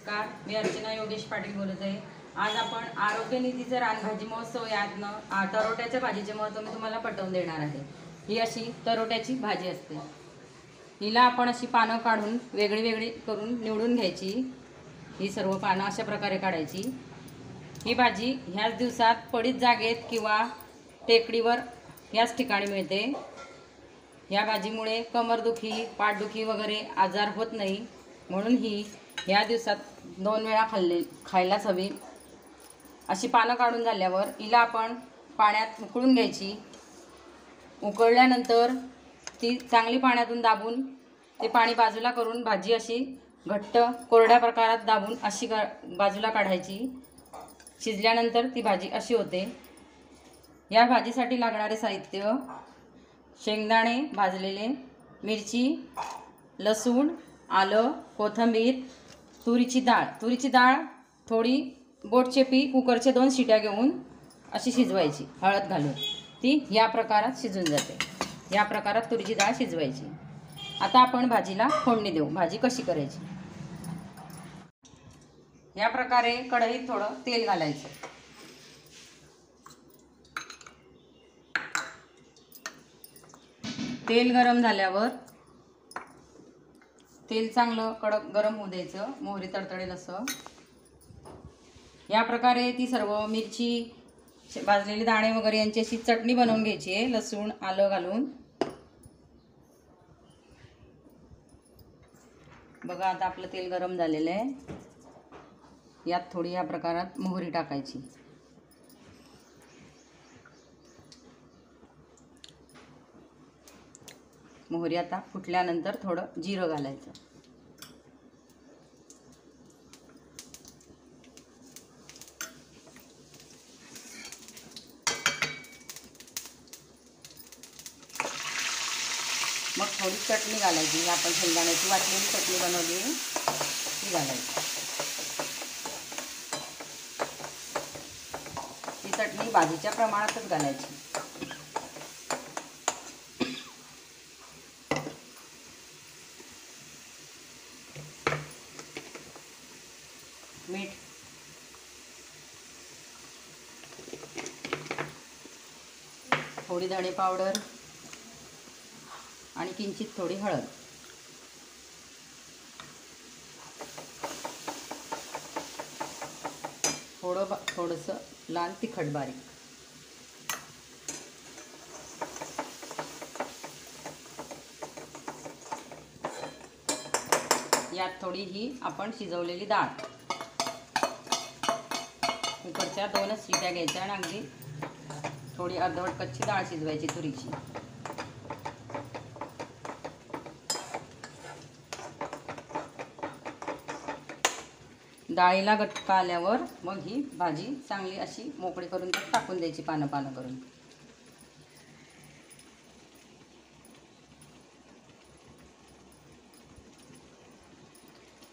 नमस्कार, मी अर्चना योगेश पाटील बोलत आहे। आज आपण आरोग्य निधीचा रानभाजी महोत्सव यातनं तरोट्याच्या भाजीचे महत्त्व मी तुम्हाला पटवून देणार आहे। ही अशी तरोट्याची भाजी असते। हिला आपण अशी पानं काढून वेगळी वेगळी करून निवडून घ्यायची। ही सर्व पानं अशा प्रकारे काढायची। ही भाजी ह्याच दिवसात पडीत जागेत किंवा टेकडीवर याच ठिकाणी मिळते। या भाजीमुळे कमरदुखी, पाठदुखी वगैरे आजार होत नाही, म्हणून ही या दिवसात 2 वेळा खायलाच हवी। अशी पानं काढून झाल्यावर हिला आपण पाण्यात उकळून घ्यायची। उकळल्यानंतर ती चांगली पाण्यातून दाबून ते पाणी बाजूला करून भाजी अशी घट्ट कोरड्या प्रकारात दाबून अशी बाजूला काढायची। शिजल्यानंतर ती भाजी अशी होते। या भाजीसाठी लागणारे साहित्य: शेंगदाणे भाजलेले, मिरची, लसूण, आलं, कोथिंबीर, तुरीची डाळ थोडी बोटचेपी कुकरचे 2 शिट्या घेऊन अशी शिजवायची हळद घालून। ती या प्रकारात शिजून जाते। या प्रकारात तुरीची डाळ शिजवायची। आता आपण भाजीला फोडणी देऊ। भाजी कशी करायची? या प्रकारे कढईत थोडं तेल घालायचं। तेल गरम झाल्यावर तेल चांगलं कडक गरम होऊ द्यायचं, मोहरी तडतडेल असं। या प्रकारे ती सर्व मिरची, भाजलेले दाणे वगैरे यांची अशी चटणी बनवून घ्यायची आहे, लसूण आलं घालून। बघा आता आपलं तेल गरम झालेलं आहे। यात थोडी या प्रकारात मोहरी टाकायची। मोहरी आता फुटल्यानंतर थोडं जिरं घालायचं। मग थोडी चटणी घालायची। आपण शेंगदाण्याची वाटलेली चटणी बनवली ती घालायची। ती चटणी भाजीच्या प्रमाणातच घालायची। मीठ, थोडी धणे पावडर आणि किंचित थोडी हळद। थोडंसं लाल तिखट बारीक। यात थोडी ही आपण शिजवलेली डाळ, कुकरच्या 2च शिट्या घ्यायच्या आणि अगदी थोडी अर्धवट कच्ची डाळ शिजवायची तुरीची। डाळीला गटका आल्यावर मग ही भाजी चांगली अशी मोकळी करून त्यात टाकून द्यायची, पानं पानं करून।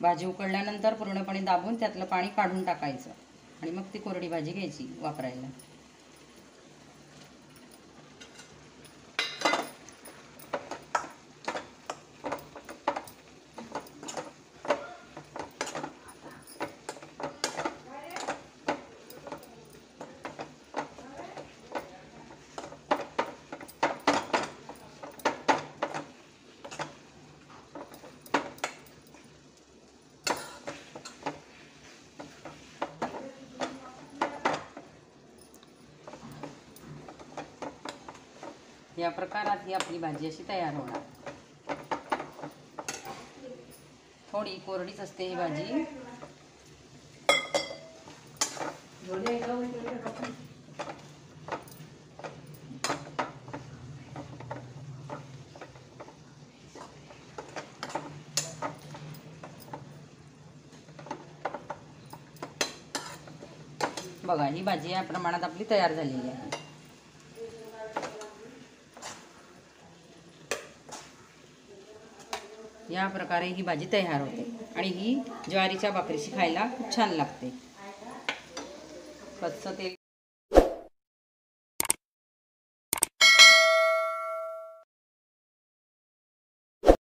भाजी उकळल्यानंतर पूर्णपणे दाबून त्यातलं पाणी काढून टाकायचं आणि मग ती कोरडी भाजी घ्यायची वापरायला। या प्रकारात ही आपली भाजी अशी तयार होणार। थोडी कोरडीच असते ही भाजी। बघा ही भाजी या प्रमाणात आपली तयार झालेली आहे। या प्रकारे ही भाजी तयार होते आणि ही ज्वारीच्या भाकरीशी खायला खूप छान लागते। कच्चं तेल